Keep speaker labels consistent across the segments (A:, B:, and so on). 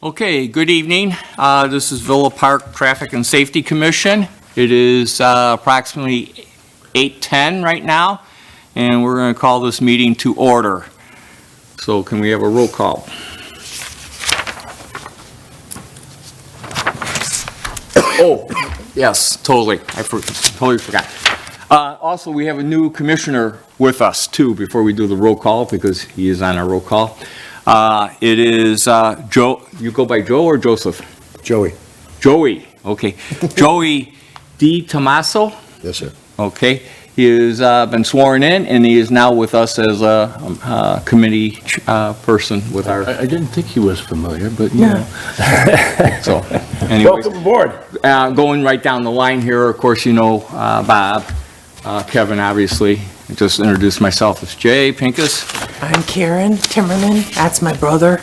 A: Okay, good evening. This is Villa Park Traffic and Safety Commission. It is approximately 8:10 right now, and we're going to call this meeting to order. So can we have a roll call? Oh, yes, totally. Totally forgot. Also, we have a new commissioner with us, too, before we do the roll call, because he is on our roll call. It is Joe. You go by Joe or Joseph?
B: Joey.
A: Joey, okay. Joey D. Tomaso,
B: Yes, sir.
A: okay. He has been sworn in, and he is now with us as a committee person with our,
C: I didn't think he was familiar, but you know.
A: so, anyways.
B: Welcome aboard.
A: Going right down the line here, of course, you know Bob, Kevin, obviously. I just introduced myself as Jay Pincus.
D: I'm Karen Timmerman. That's my brother.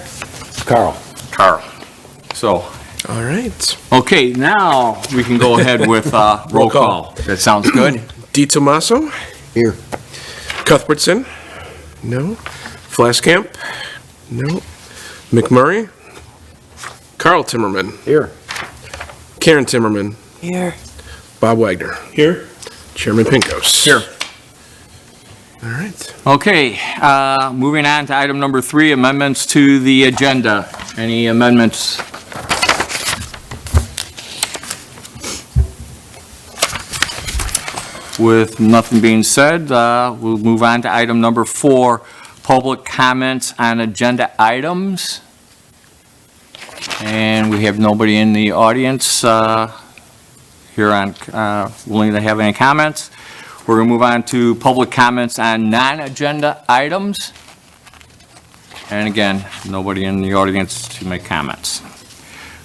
B: Carl.
A: Carl. So,
D: All right.
A: okay, now we can go ahead with roll call. That sounds good?
E: D. Tomaso?
B: Here.
E: Cuthbertson? No. Flaskamp? No. McMurray? Carl Timmerman?
B: Here.
E: Karen Timmerman?
D: Here.
E: Bob Wagner?
B: Here.
E: Chairman Pincos?
A: Here.
E: All right.
A: Okay, moving on to item number 3, amendments to the agenda. Any amendments? With nothing being said, we'll move on to item number 4, public comments on agenda items. And we have nobody in the audience here on willing to have any comments. We're going to move on to public comments on non-agenda items. And again, nobody in the audience to make comments.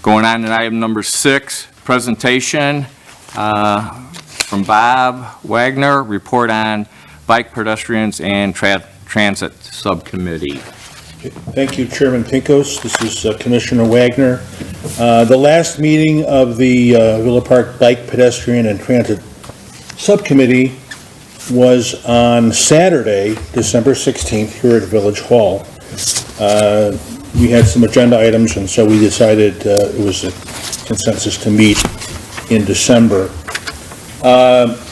A: Going on to item number 6, presentation from Bob Wagner, report on bike pedestrians and transit subcommittee.
F: Thank you, Chairman Pincos. This is Commissioner Wagner. The last meeting of the Villa Park Bike Pedestrian and Transit Subcommittee was on Saturday, December 16th, here at Village Hall. We had some agenda items, and so we decided it was a consensus to meet in December.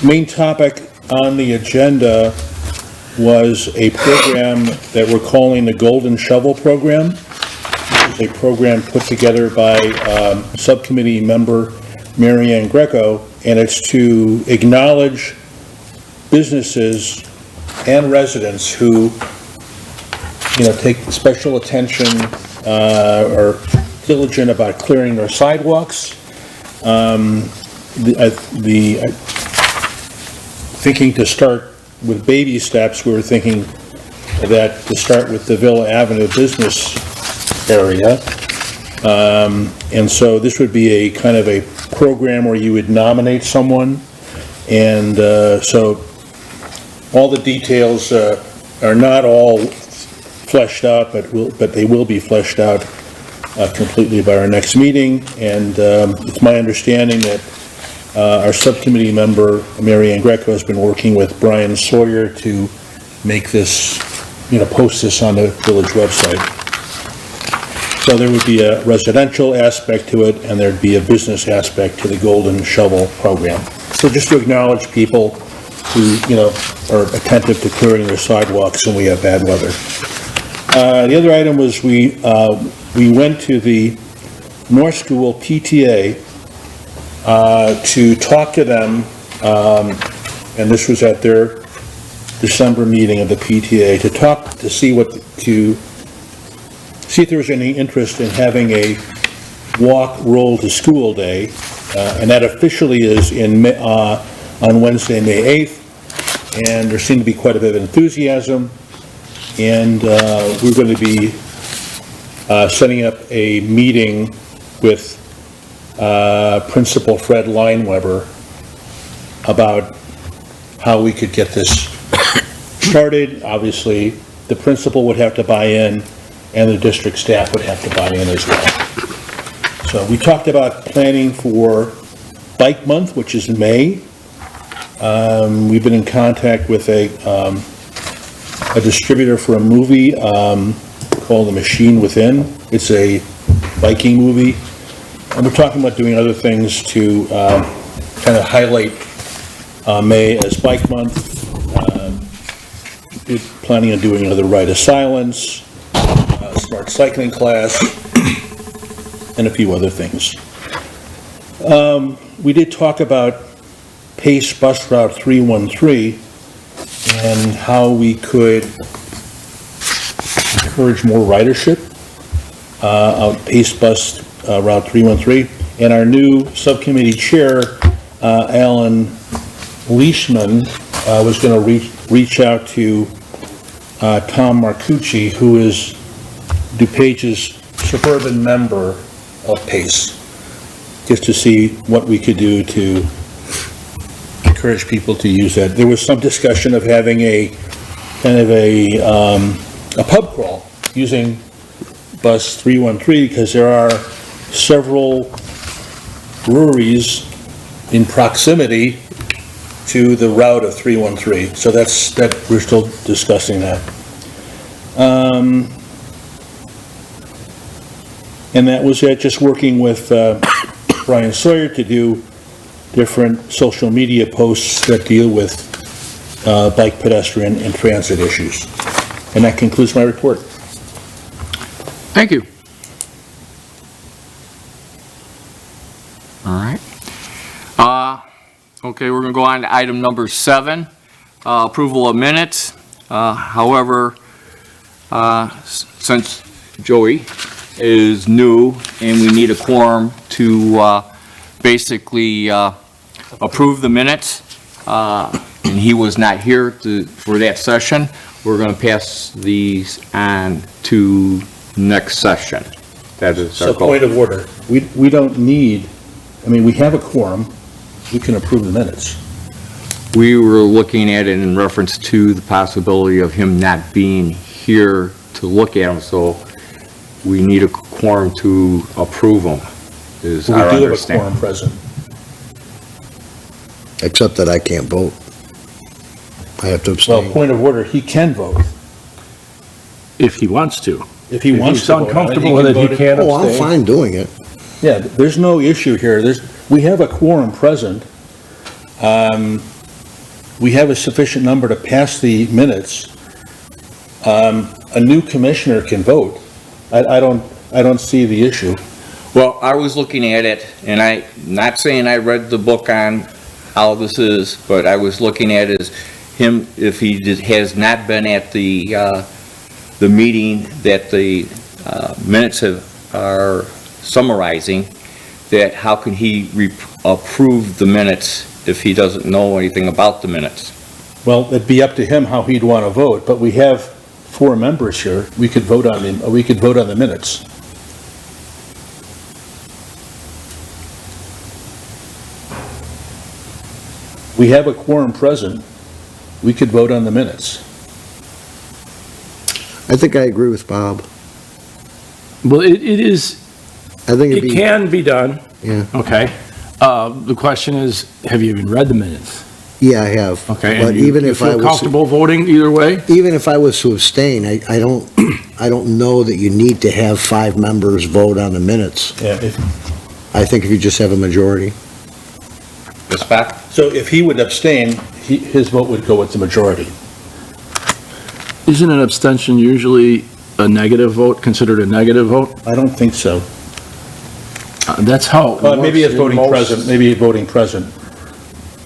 F: Main topic on the agenda was a program that we're calling the Golden Shovel Program. It's a program put together by subcommittee member Mary Ann Greco, and it's to acknowledge businesses and residents who, take special attention, are diligent about clearing their sidewalks. Thinking to start with baby steps, we were thinking that to start with the Villa Avenue business area. And so this would be a kind of a program where you would nominate someone. And so all the details are not all fleshed out, but they will be fleshed out completely by our next meeting. And it's my understanding that our subcommittee member, Mary Ann Greco, has been working with Brian Sawyer to make this, post this on the village website. So there would be a residential aspect to it, and there'd be a business aspect to the Golden Shovel Program. So just to acknowledge people who, are attentive to clearing their sidewalks when we have bad weather. The other item was we went to the North School PTA to talk to them, and this was at their December meeting of the PTA, to see if there was any interest in having a walk, roll to school day, and that officially is on Wednesday, May 8th, and there seemed to be quite a bit of enthusiasm, and we're going to be setting up a meeting with Principal Fred Lineweber about how we could get this started. Obviously, the principal would have to buy in, and the district staff would have to buy in as well. So we talked about planning for Bike Month, which is May. We've been in contact with a distributor for a movie called The Machine Within. It's a biking movie. And we're talking about doing other things to kind of highlight May as Bike Month. We're planning on doing another Ride of Silence, smart cycling class, and a few other things. We did talk about Pace Bus Route 313 and how we could encourage more ridership out Pace Bus Route 313. And our new subcommittee chair, Alan Leishman, was going to reach out to Tom Marcucci, who is DuPage's suburban member of PACE, just to see what we could do to encourage people to use that. There was some discussion of having a kind of a pub crawl using bus 313 because there are several breweries in proximity to the route of 313. So that we're still discussing that. And that was it, just working with Brian Sawyer to do different social media posts that deal with bike, pedestrian, and transit issues. And that concludes my report.
A: Thank you. All right. Okay, we're going to go on to item number 7, approval of minutes. However, since Joey is new and we need a quorum to basically approve the minutes, and he was not here for that session, we're going to pass these on to next session. That is our
F: So
A: goal.
F: point of order, we don't need, I mean, we have a quorum, we can approve the minutes.
A: We were looking at it in reference to the possibility of him not being here to look at them, so we need a quorum to approve them, is
F: We
A: our
F: do have a
A: understanding.
F: quorum present.
B: Except that I can't vote. I have to
F: Well,
B: abstain.
F: point of order, he can vote.
C: If he wants to.
F: If he
C: If
F: wants
C: he's
F: to vote,
C: uncomfortable with it, he can't
B: Oh, I'm
C: abstain.
B: fine doing it.
F: Yeah, there's no issue here. We have a quorum present. We have a sufficient number to pass the minutes. A new commissioner can vote. I don't see the issue.
A: Well, I was looking at it, and not saying I read the book on how this is, but I was looking at it as him, if he has not been at the meeting that the minutes are summarizing, that how can he approve the minutes if he doesn't know anything about the minutes?
F: Well, it'd be up to him how he'd want to vote, but we have 4 members here. We could vote on the minutes. We have a quorum present. We could vote on the minutes.
B: I think I agree with Bob.
C: Well, it is,
B: I think it'd
C: it
B: be,
C: can be done,
B: yeah,
C: okay? The question is, have you even read the minutes?
B: yeah, I have.
C: Okay,
B: But
C: and you
B: even if I
C: feel
B: was,
C: comfortable voting either way?
B: even if I was to abstain, I don't know that you need to have 5 members vote on the minutes.
F: Yeah,
B: I think if you just have a majority.
A: Ms. Beck?
F: so if he would abstain, his vote would go with the majority.
C: Isn't an abstention usually a negative vote, considered a negative vote?
F: I don't think so.
C: That's how it works.
F: Maybe it's
C: in
F: voting
C: most-
F: present, maybe it's voting present.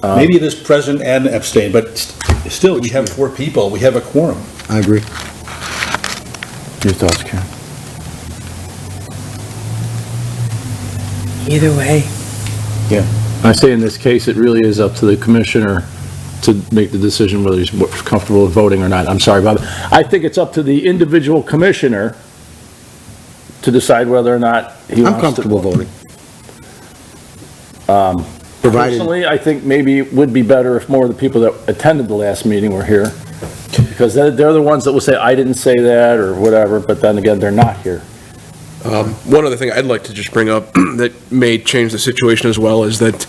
F: Maybe it is present and abstain, but still, we have 4 people, we have a quorum.
B: I agree.
C: Your thoughts, Karen?
D: Either way.
C: I say in this case, it really is up to the commissioner to make the decision whether he's comfortable with voting or not. I'm sorry, Bob. I think it's up to the individual commissioner to decide whether or not he wants to.
B: I'm comfortable voting.
C: Um,
B: Provided,
C: Personally, I think maybe it would be better if more of the people that attended the last meeting were here, because they're the ones that will say, I didn't say that, or whatever, but then again, they're not here.
E: One other thing I'd like to just bring up that may change the situation as well is that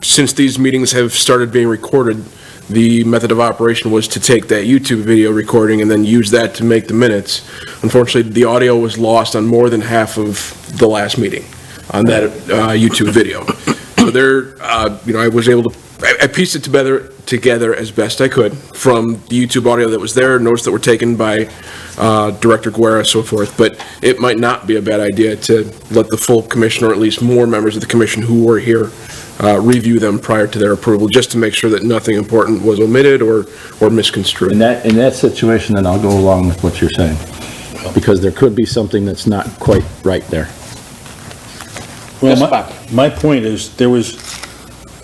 E: since these meetings have started being recorded, the method of operation was to take that YouTube video recording and then use that to make the minutes. Unfortunately, the audio was lost on more than half of the last meeting on that YouTube video. So there, I was able to, I pieced it together as best I could from the YouTube audio that was there, notes that were taken by Director Guerra, so forth. But it might not be a bad idea to let the full commission, or at least more members of the commission who were here, review them prior to their approval, just to make sure that nothing important was omitted or misconstrued.
C: In that situation, then I'll go along with what you're saying, because there could be something that's not quite right there.
F: Well, my point is, there was,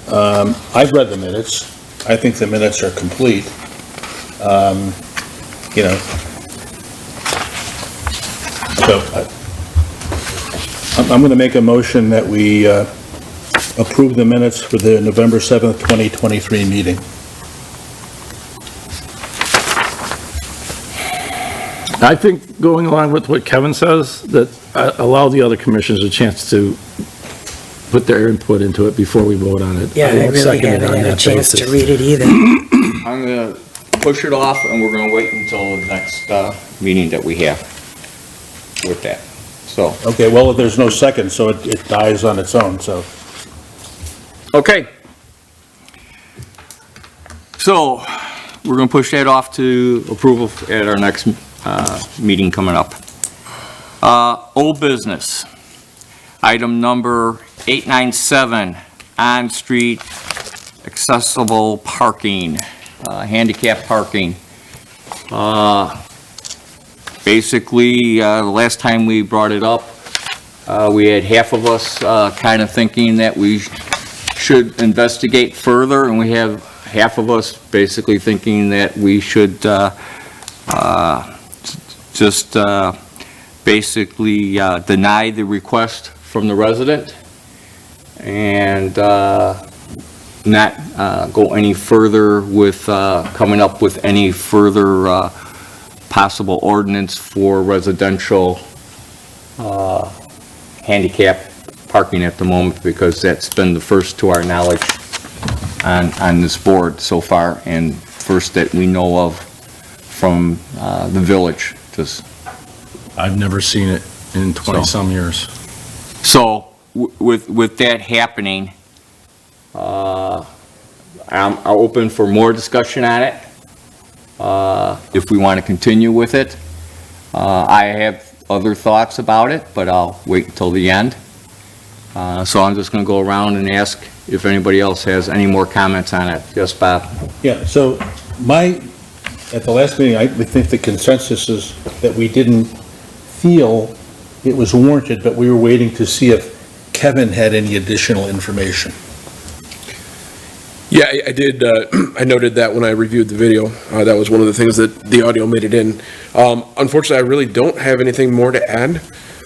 F: I've read the minutes. I think the minutes are complete. So I'm going to make a motion that we approve the minutes for the November 7th, 2023 meeting.
C: I think going along with what Kevin says, that allow the other commissioners a chance to put their input into it before we vote on it.
D: Yeah, I
C: won't
D: really
C: second it
D: haven't
C: on
D: had a
C: that
D: chance to
C: basis.
D: read it either.
A: I'm going to push it off, and we're going to wait until the next meeting that we have with that. So,
F: Okay, well, there's no second, so it dies on its own, so.
A: okay. So, we're going to push that off to approval at our next meeting coming up. Old business. Item number 897, on-street accessible parking, handicap parking. Basically, the last time we brought it up, we had half of us kind of thinking that we should investigate further, and we have half of us basically thinking that we should just basically deny the request from the resident and not go any further with coming up with any further possible ordinance for residential handicap parking at the moment, because that's been the first to our knowledge on this board so far, and first that we know of from the village. Just
C: I've never seen it in 20-some years.
A: so with that happening, I'm open for more discussion on it. If we want to continue with it, I have other thoughts about it, but I'll wait until the end. So I'm just going to go around and ask if anybody else has any more comments on it. Yes, Bob?
F: Yeah, so at the last meeting, I think the consensus is that we didn't feel it was warranted, but we were waiting to see if Kevin had any additional information.
E: Yeah, I did. I noted that when I reviewed the video. That was one of the things that the audio made it in. Unfortunately, I really don't have anything more to add.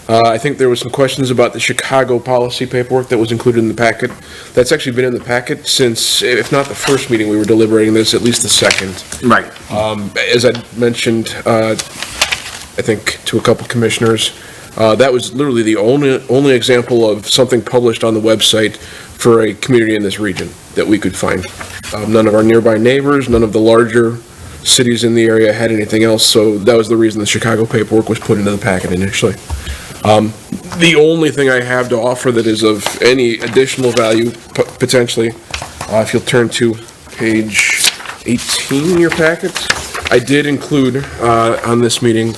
E: I think there was some questions about the Chicago policy paperwork that was included in the packet. That's actually been in the packet since, if not the first meeting we were deliberating this, at least the second.
A: Right.
E: As I mentioned, I think to a couple commissioners, that was literally the only example of something published on the website for a community in this region that we could find. None of our nearby neighbors, none of the larger cities in the area had anything else, so that was the reason the Chicago paperwork was put into the packet initially. The only thing I have to offer that is of any additional value, potentially, if you'll turn to page 18 in your packet, I did include on this meeting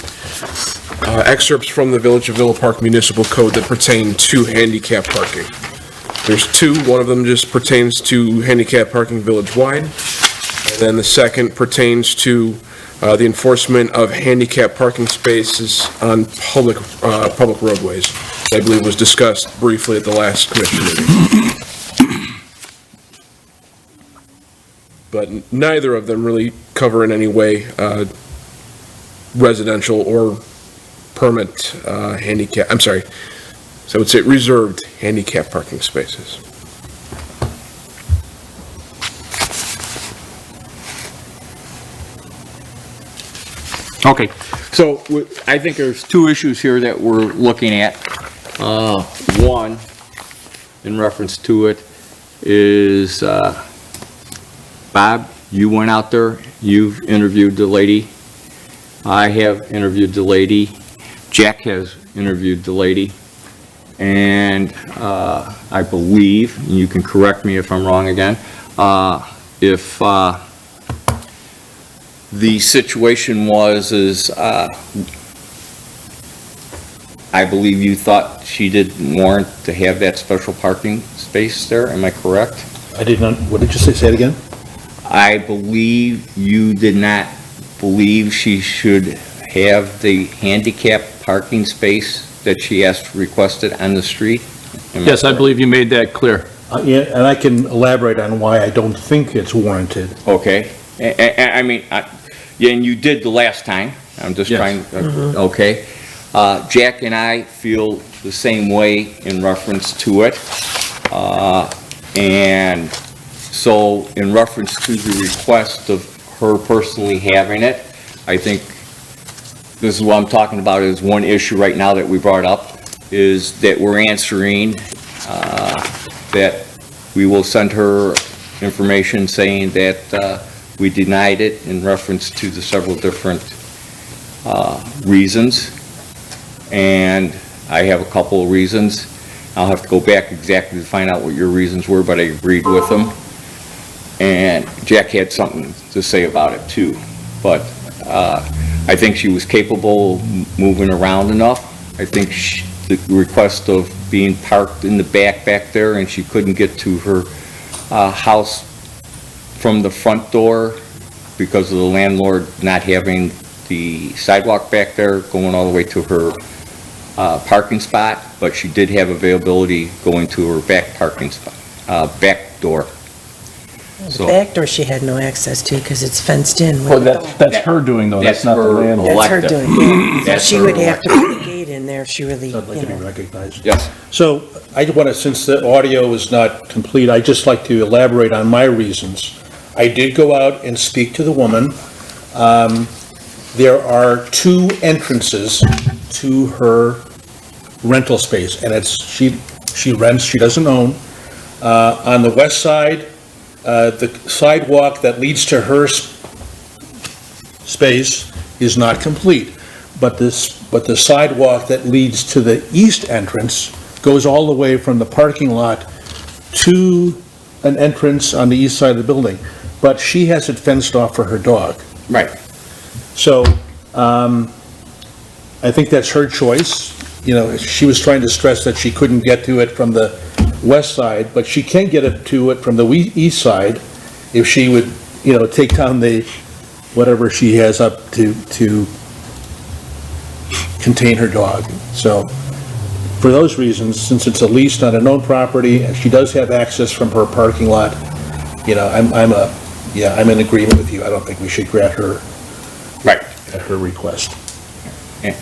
E: excerpts from the Village of Villa Park Municipal Code that pertain to handicap parking. There's two. One of them just pertains to handicap parking village-wide, and then the second pertains to the enforcement of handicap parking spaces on public roadways. I believe was discussed briefly at the last commission meeting. But neither of them really cover in any way residential or permit handicap, I'm sorry, so I would say reserved handicap parking spaces.
A: Okay, so I think there's two issues here that we're looking at. One, in reference to it, is, Bob, You went out there, you've interviewed the lady. I have interviewed the lady. Jack has interviewed the lady. And I believe, and you can correct me if I'm wrong again, if the situation is, I believe you thought she didn't warrant to have that special parking space there, am I correct?
F: I did not, what did you say? Say it again?
A: I believe you did not believe she should have the handicap parking space that she requested on the street? Am
C: Yes, I
A: correct?
C: believe you made that clear.
F: Yeah, and I can elaborate on why I don't think it's warranted.
A: Okay, I mean, yeah, and you did the last time, I'm just
C: Yes.
A: trying, okay. Jack and I feel the same way in reference to it. And so in reference to the request of her personally having it, I think this is what I'm talking about is one issue right now that we brought up, is that we're answering, that we will send her information saying that we denied it in reference to the several different reasons. And I have a couple of reasons. I'll have to go back exactly to find out what your reasons were, but I agreed with them. And Jack had something to say about it too. But I think she was capable of moving around enough. I think the request of being parked in the back there and she couldn't get to her house from the front door because of the landlord not having the sidewalk back there going all the way to her parking spot, but she did have availability going to her back parking spot, back door.
D: The
A: So
D: back door she had no access to because it's fenced in.
C: Well, that's her doing though, that's not the
A: That's her.
C: landlord.
D: That's her
A: elective.
D: doing it. So
A: That's
D: she
A: her
D: would have to put a gate in there if she really,
F: I'd like
D: you
F: to be
D: know.
F: recognized.
A: yes,
F: So I want to, since the audio is not complete, I'd just like to elaborate on my reasons. I did go out and speak to the woman. There are two entrances to her rental space, and she rents, she doesn't own. On the west side, the sidewalk that leads to her space is not complete, but the sidewalk that leads to the east entrance goes all the way from the parking lot to an entrance on the east side of the building, but she has it fenced off for her dog.
A: right.
F: So, I think that's her choice. You know, she was trying to stress that she couldn't get to it from the west side, but she can get to it from the east side if she would, you know, take down whatever she has up to contain her dog. So, for those reasons, since it's a lease, not a known property, and she does have access from her parking lot, you know, I'm in agreement with you. I don't think we should grant her
A: Right.
F: her request.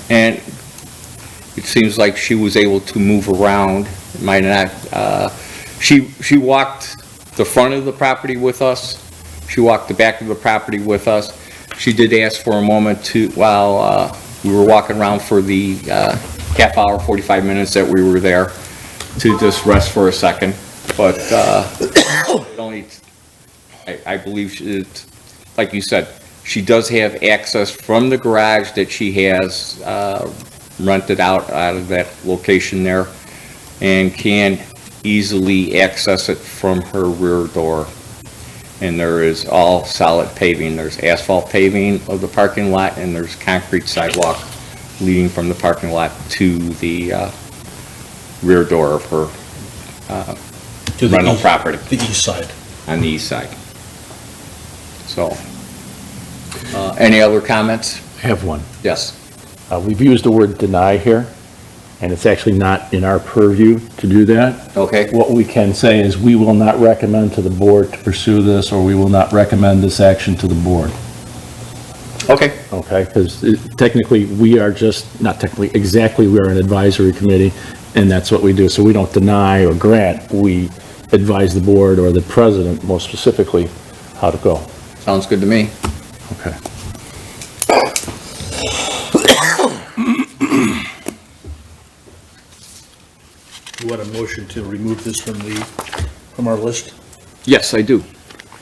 A: And it seems like she was able to move around, might not, she walked the front of the property with us, she walked the back of the property with us. She did ask for a moment while we were walking around for the half hour, 45 minutes that we were there, to just rest for a second, but it only, I believe, like you said, she does have access from the garage that she has rented out of that location there, and can easily access it from her rear door. And there is all solid paving. There's asphalt paving of the parking lot, and there's concrete sidewalk leading from the parking lot to the rear door of her
F: To the
A: rental
F: east-
A: property
F: The east side.
A: on the east side. So, any other comments?
C: I have one.
A: Yes.
C: We've used the word deny here, and it's actually not in our purview to do that.
A: Okay.
C: What we can say is we will not recommend to the board to pursue this, or we will not recommend this action to the board,
A: Okay.
C: okay? Because technically, we are just, not technically, exactly, we are an advisory committee, and that's what we do. So we don't deny or grant, we advise the board or the president, most specifically, how to go.
A: Sounds good to me.
C: Okay.
F: You want a motion to remove this from our list?
A: Yes, I do.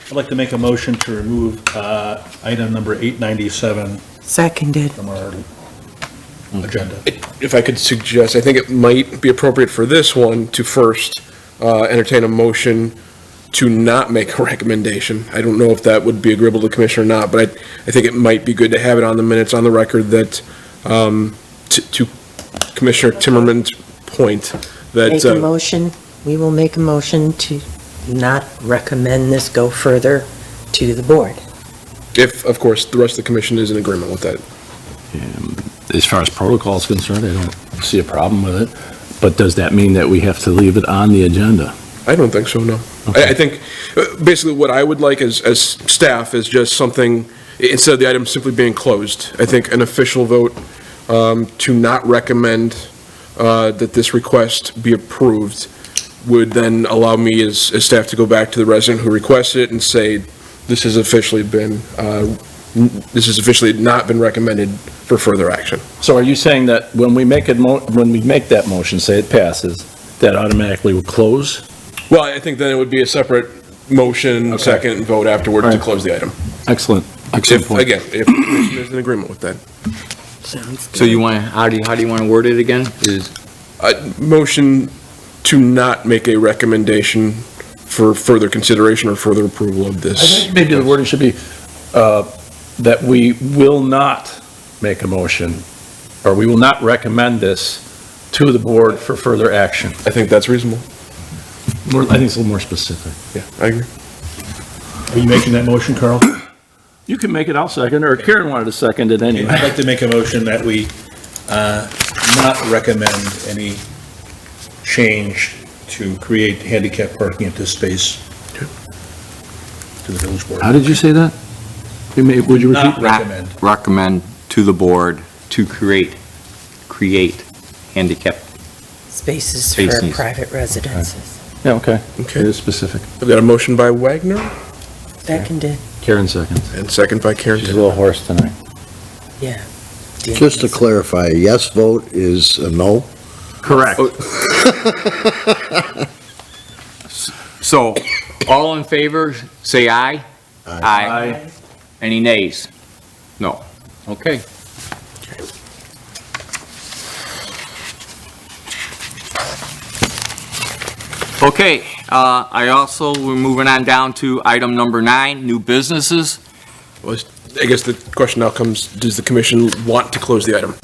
F: I'd like to make a motion to remove item number 897
D: Seconded.
F: from our agenda.
E: If I could suggest, I think it might be appropriate for this one to first entertain a motion to not make a recommendation. I don't know if that would be agreeable to the commission or not, but I think it might be good to have it on the minutes, on the record, that, to Commissioner Timmerman's point,
D: Make a
E: that,
D: motion, we will make a motion to not recommend this go further to the board.
E: if, of course, the rest of the commission is in agreement with that.
C: As far as protocol is concerned, I don't see a problem with it. But does that mean that we have to leave it on the agenda?
E: I don't think so, no. I think, basically, what I would like as staff is just something, instead of the item simply being closed, I think an official vote to not recommend that this request be approved would then allow me as staff to go back to the resident who requested it and say, this has officially not been recommended for further action.
C: So are you saying that when we make that motion, say it passes, that automatically will close?
E: Well, I think then it would be a separate motion,
C: Okay.
E: second, and vote afterward to
C: Right.
E: close the item.
C: Excellent, excellent
E: If,
C: point.
E: again, if the commission is in agreement with that.
D: Sounds good.
A: So you want, how do you want to word it again? Is,
E: Motion to not make a recommendation for further consideration or further approval of
C: I
E: this.
C: think maybe the wording should be that we will not make a motion, or we will not recommend this to the board for further action.
E: I think that's reasonable.
C: I think it's a little more specific.
E: Yeah, I agree.
F: Are you making that motion, Carl?
C: You can make it, I'll second, or Karen wanted to second it
F: I'd
C: anyway.
F: like to make a motion that we not recommend any change to create handicap parking at this space to the village board.
C: How did you say that? Would you repeat?
F: Not recommend.
A: recommend to the board to create handicap.
D: Spaces for
A: Spaces.
D: private residences.
C: Yeah, okay.
E: Okay.
C: It is specific.
E: I've got a motion by Wagner
D: Seconded,
C: Karen seconds.
E: and second by Karen.
C: She's a little hoarse tonight.
D: yeah.
B: Just to clarify, a yes vote is a no?
C: Correct.
A: So, all in favor, say aye.
C: Aye.
A: Any nays? No. Okay. Okay, I also, we're moving on down to item number 9, new businesses.
E: I guess the question now comes, does the commission want to close the item?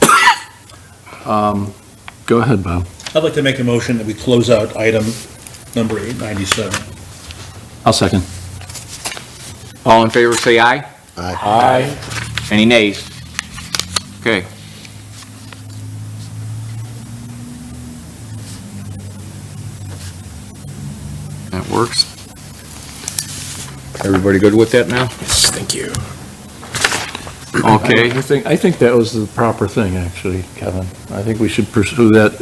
C: Go ahead, Bob.
F: I'd like to make a motion that we close out item number 897.
C: I'll second.
A: All in favor, say aye.
C: Aye.
A: Any nays? Okay. That works. Everybody good with that now?
E: Yes, thank you.
A: Okay.
C: I think that was the proper thing, actually, Kevin. I think we should pursue that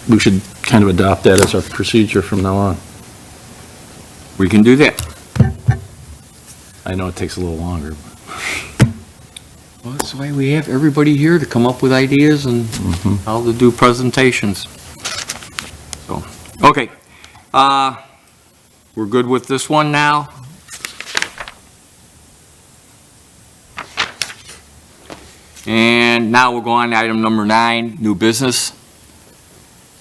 C: we should kind of adopt that as our procedure from now on.
A: We can do that.
C: I know it takes a little longer.
A: Well, that's the way we have everybody here to come up with ideas and how to do presentations. So, okay. We're good with this one now? And now we'll go on to item number 9, new business.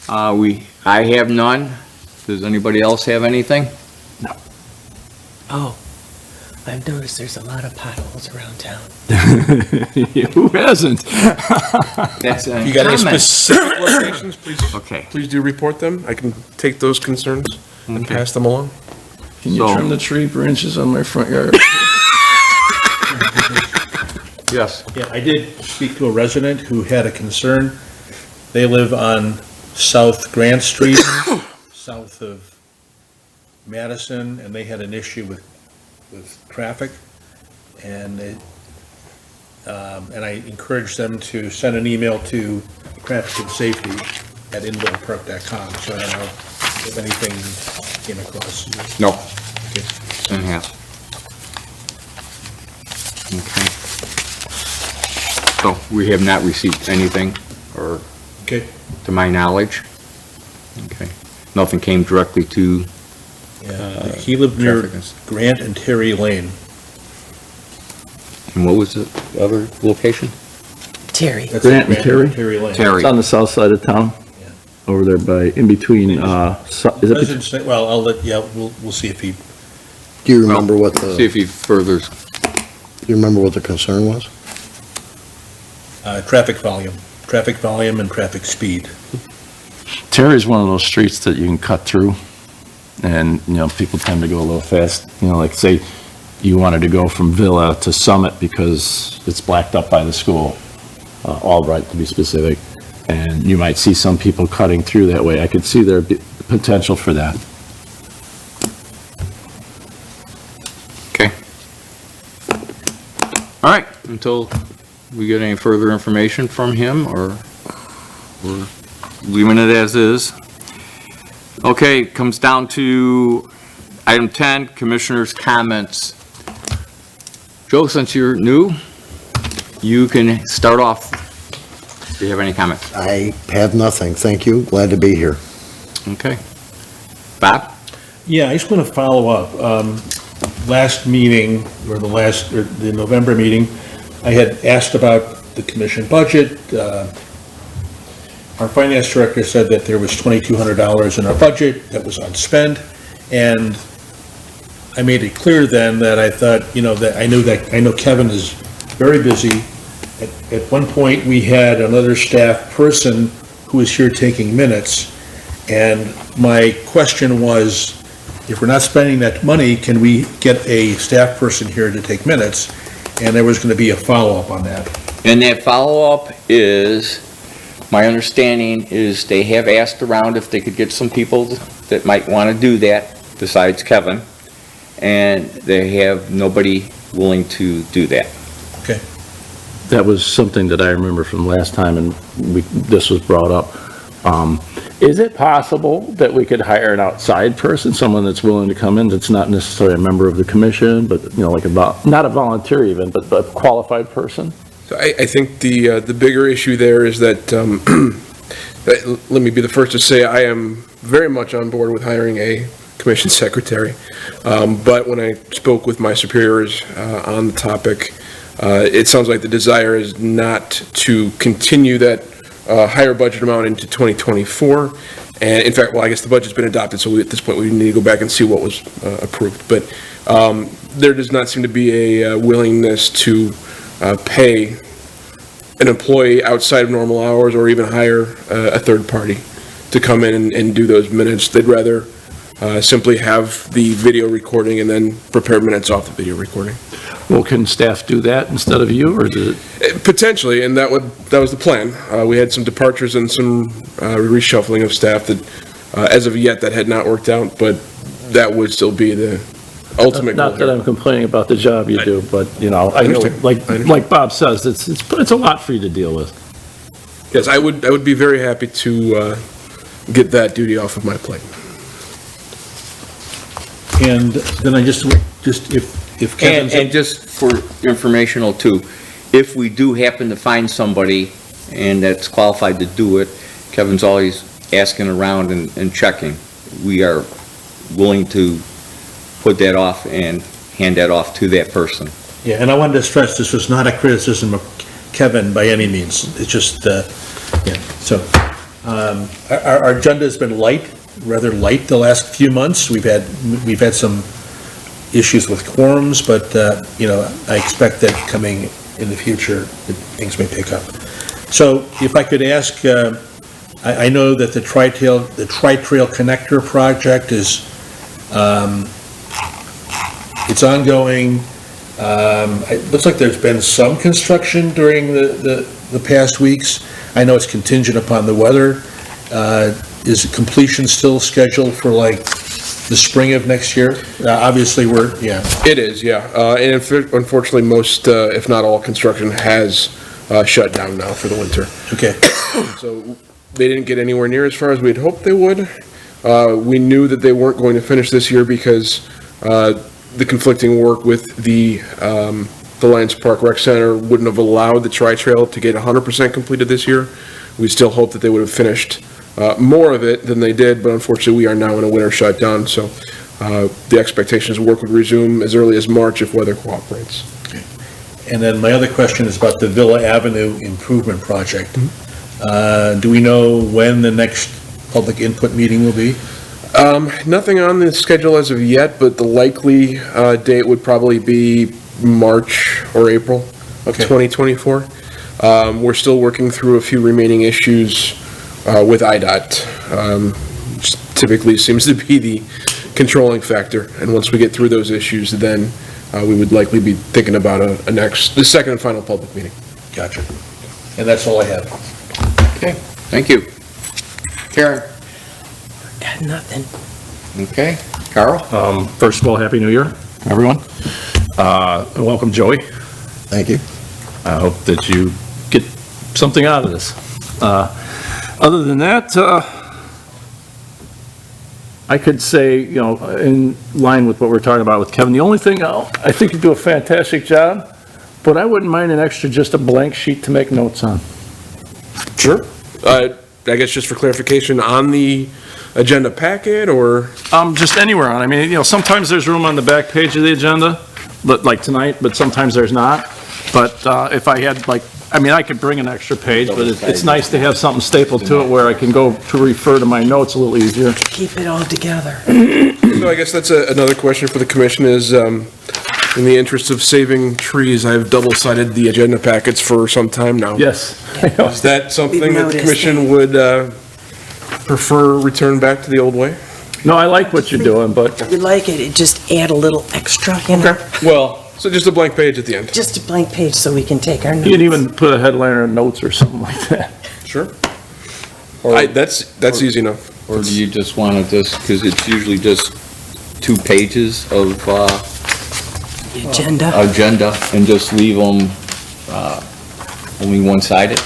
A: I have none. Does anybody else have anything?
D: Oh, I've noticed there's a lot of potholes around town.
C: Who hasn't?
A: That's a
E: You got any
A: comment.
E: specific locations, please,
A: Okay.
E: please do report them. I can take those concerns and
A: Okay.
E: pass them along.
C: Can you
A: So-
C: trim the tree branches on my front yard?
A: Yes.
F: Yeah, I did speak to a resident who had a concern. They live on South Grant Street, south of Madison, and they had an issue with traffic. And I encouraged them to send an email to traffic and safety at invillepark.com. So I don't know if anything came across.
A: No. And half. Okay. So we have not received anything, or
F: Okay.
A: to my knowledge. Okay. Nothing came directly to
F: Yeah, he lived near
A: traffic is-
F: Grant and Terry Lane.
A: And what was the other location?
D: Terry.
F: That's
C: Grant and Terry?
F: Terry Lane.
A: Terry.
C: It's on the south side of town,
F: Yeah.
C: over there by, in between, is it,
F: Doesn't say, well, I'll let, yeah, we'll see if he,
B: Do you remember what
A: See
B: the,
A: if he furthers.
B: do you remember what the concern was?
F: traffic volume and traffic speed.
C: Terry's one of those streets that you can cut through, and, people tend to go a little fast. Like, say, you wanted to go from Villa to Summit because it's blacked up by the school, Albright to be specific, and you might see some people cutting through that way. I could see there be potential for that.
A: Okay. All right, until we get any further information from him, or we're leaving it as is. Okay, comes down to item 10, commissioners' comments. Joe, since you're new, you can start off. Do you have any comments?
B: I have nothing, thank you, glad to be here.
A: Okay. Bob?
F: Yeah, I just want to follow up. Last meeting, or the November meeting, I had asked about the commission budget. Our finance director said that there was $2,200 in our budget that was unspent, and I made it clear then that I thought, I know Kevin is very busy. At one point, we had another staff person who was here taking minutes, and my question was, if we're not spending that money, can we get a staff person here to take minutes? And there was going to be a follow-up on that.
A: And that follow-up is, my understanding is they have asked around if they could get some people that might want to do that besides Kevin, and they have nobody willing to do that.
F: Okay.
C: That was something that I remember from last time, and this was brought up. Is it possible that we could hire an outside person, someone that's willing to come in, that's not necessarily a member of the commission, but, like not a volunteer even, but a qualified person?
E: So I think the bigger issue there is that, let me be the first to say, I am very much on board with hiring a commission secretary. But when I spoke with my superiors on the topic, it sounds like the desire is not to continue that higher budget amount into 2024. And in fact, well, I guess the budget's been adopted, so at this point, we need to go back and see what was approved. But there does not seem to be a willingness to pay an employee outside of normal hours or even hire a third party to come in and do those minutes. They'd rather simply have the video recording and then prepare minutes off the video recording.
C: Well, can staff do that instead of you, or is it?
E: Potentially, and that was the plan. We had some departures and some reshuffling of staff that, as of yet, that had not worked out, but that would still be the ultimate goal
C: Not that
E: here.
C: I'm complaining about the job you do, but, I know,
E: understand.
C: like Bob says, it's a lot for you to deal with.
E: Yes, I would be very happy to get that duty off of my plate.
F: And then I just if Kevin's...
A: And just for informational too, if we do happen to find somebody and that's qualified to do it, Kevin's always asking around and checking. We are willing to put that off and hand that off to that person.
F: Yeah, and I wanted to stress, this was not a criticism of Kevin by any means. It's just, so, our agenda's been rather light the last few months. We've had some issues with quorums, but, I expect that coming in the future, that things may pick up. So if I could ask, I know that the Tri-Trail Connector project is, it's ongoing. It looks like there's been some construction during the past weeks. I know it's contingent upon the weather. Is completion still scheduled for the spring of next year? Obviously,
E: It is, yeah. And unfortunately, most, if not all, construction has shut down now for the winter.
F: okay.
E: So they didn't get anywhere near as far as we'd hoped they would. We knew that they weren't going to finish this year because the conflicting work with the Lions Park Rec Center wouldn't have allowed the Tri-Trail to get 100% completed this year. We still hoped that they would have finished more of it than they did, but unfortunately, we are now in a winter shutdown, so The expectation is work would resume as early as March if weather cooperates.
F: And then my other question is about the Villa Avenue Improvement Project. Do we know when the next public input meeting will be?
E: Nothing on the schedule as of yet, but the likely date would probably be March or April of
F: Okay.
E: 2024. We're still working through a few remaining issues with IDOT. Which typically seems to be the controlling factor, and once we get through those issues, then we would likely be thinking about the second and final public meeting.
F: Gotcha. And that's all I have.
A: Okay, thank you. Karen?
D: Got nothing.
A: Okay. Carl?
C: First of all, Happy New Year, everyone. And welcome, Joey.
B: Thank you.
C: I hope that you get something out of this. Other than that, I could say, in line with what we're talking about with Kevin, the only thing, I think you do a fantastic job, but I wouldn't mind an extra, just a blank sheet to make notes on.
E: Sure. I guess just for clarification, on the agenda packet, or?
C: Just anywhere on, I mean, sometimes there's room on the back page of the agenda, but like tonight, but sometimes there's not. But if I had I could bring an extra page, but it's nice to have something stapled to it where I can go to refer to my notes a little easier.
D: Keep it all together.
E: So I guess that's another question for the commission is, in the interest of saving trees, I've double-sided the agenda packets for some time now.
C: Yes.
E: Is that something
D: We've
E: that the
D: noticed
E: commission would prefer return back to the old way?
C: No, I like what you're doing, but
D: You like it, just add a little extra,
E: Well, so just a blank page at the end?
D: Just a blank page so we can take our notes.
C: you can even put a headliner in notes or something like that.
E: Sure. That's easy enough.
A: Or do you just want to because it's usually just 2 pages of
D: The agenda.
A: agenda and just leave them only one-sided?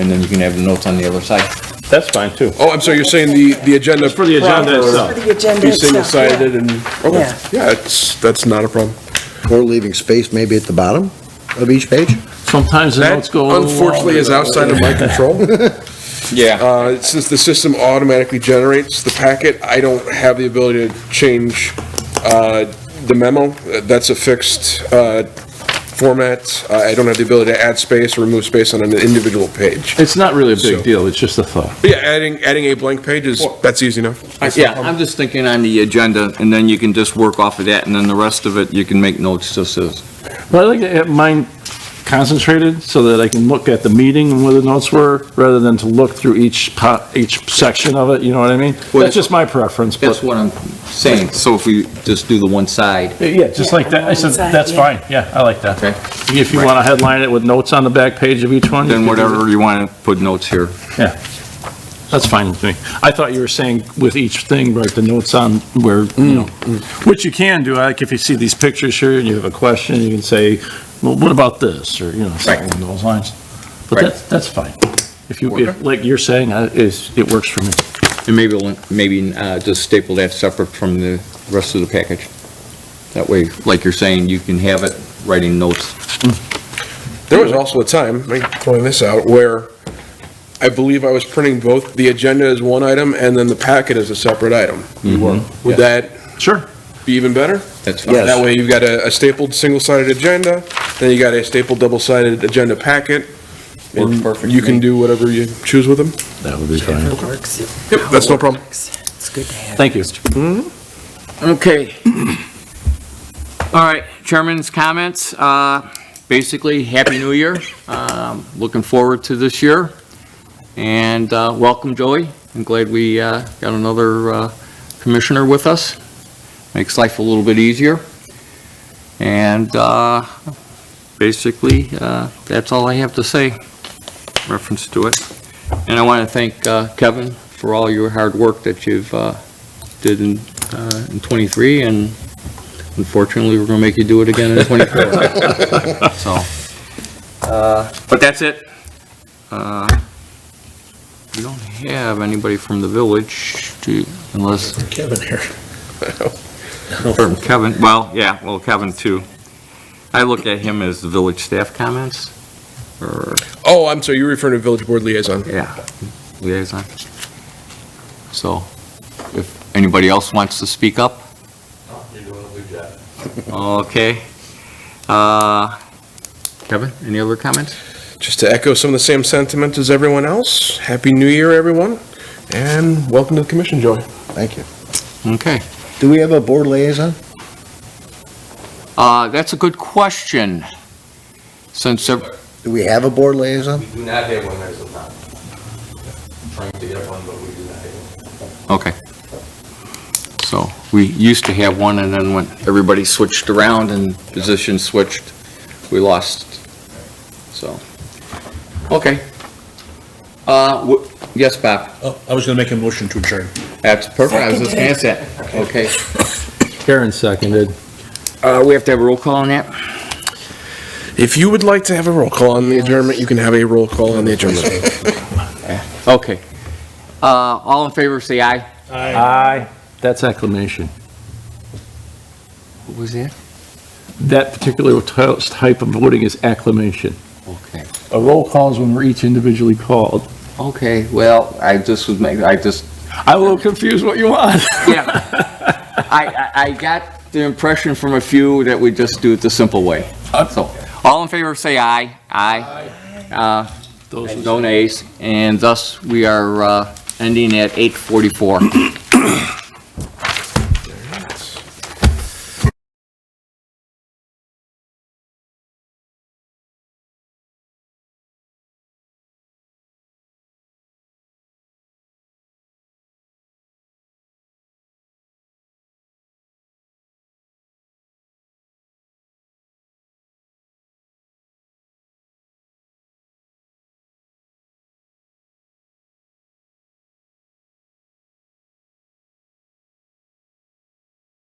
A: And then you can have the notes on the other side?
C: That's fine, too.
E: Oh, I'm sorry, you're saying the agenda.
C: Just for the agenda
E: proper
C: itself.
D: For the agenda
E: Be
D: itself,
E: single-sided
D: yeah.
E: and, okay,
D: Yeah.
E: yeah, that's not a problem.
B: Or leaving space maybe at the bottom of each page?
C: Sometimes the notes
E: That
C: go a little
E: unfortunately is
C: longer.
E: outside of my control.
A: Yeah.
E: Since the system automatically generates the packet, I don't have the ability to change the memo. That's a fixed format. I don't have the ability to add space or remove space on an individual page.
C: It's not really a big
E: So-
C: deal, it's just a thought.
E: But yeah, adding a blank page that's easy enough.
A: Yeah, I'm just thinking on the agenda, and then you can just work off of that, and then the rest of it, you can make notes just as,
C: But I like to have mine concentrated so that I can look at the meeting and where the notes were, rather than to look through each section of it, you know what I mean?
A: Well,
C: That's just my preference,
A: that's
C: but,
A: what I'm saying. So if we just do the one side,
C: yeah, just like that, I said,
D: One side,
C: that's
D: yeah.
C: fine, yeah, I like that.
A: okay?
C: If you want to headline it with notes on the back page of each one. you
A: Then
C: can do
A: whatever you want to put notes here.
C: Yeah, that's fine with me. I thought you were saying with each thing, write the notes on where, which you can do, like if you see these pictures here and you have a question, you can say, well, what about this, or, something along those lines. But
A: Right.
C: that's fine. If like you're saying, it works for me.
A: And maybe just staple that separate from the rest of the package. That way, like you're saying, you can have it writing notes.
E: There was also a time, let me point this out, where I believe I was printing both the agenda as one item and then the packet as a separate item. Would that
C: Sure.
E: be even better?
A: That's fine.
B: Yes.
E: That way you've got a stapled single-sided agenda, then you got a stapled double-sided agenda packet.
A: Works
E: and
A: perfect
E: You
A: for
E: can
A: me.
E: do whatever you choose with them.
C: That would be fine.
D: It works.
E: Yep, that's no problem.
D: It's good to have.
C: Thank you.
A: Okay. All right, Chairman's comments. Basically, Happy New Year. Looking forward to this year. And welcome, Joey. I'm glad we got another commissioner with us. Makes life a little bit easier. And basically, that's all I have to say, reference to it. And I want to thank Kevin for all your hard work that you've did in 23, and unfortunately, we're going to make you do it again in 24. So, but that's it. We don't have anybody from the village unless,
F: Kevin here.
A: from Kevin, well, Kevin too. I look at him as the village staff comments, or,
E: Oh, I'm sorry, you're referring to Village Board Liaison.
A: liaison. So, if anybody else wants to speak up, Okay. Kevin, any other comments?
E: Just to echo some of the same sentiment as everyone else, Happy New Year, everyone, and welcome to the commission, Joey.
B: Thank you.
A: Okay.
B: Do we have a board liaison?
A: That's a good question. Since,
B: Do we have a board liaison?
G: We do not have one as of now. Trying to get one, but we do not have one.
A: okay. So, we used to have one, and then when everybody switched around and positions switched, we lost. So, okay. Yes, Bob?
F: Oh, I was going to make a motion to adjourn.
A: That's perfect. I was just gonna say that. Okay.
C: Karen seconded.
A: We have to have a roll call on that?
E: If you would like to have a roll call on the adjournment, you can have a roll call on the adjournment.
A: Okay. All in favor, say aye.
C: Aye. That's acclamation.
A: What was that?
C: That particular type of voting is acclamation.
A: Okay.
C: A roll call is when we're each individually called.
A: Okay, well, I
C: I'm a little confused what you want.
A: yeah. I got the impression from a few that we just do it the simple way. So, all in favor, say aye. Aye. No nays, and thus we are ending at 8:44.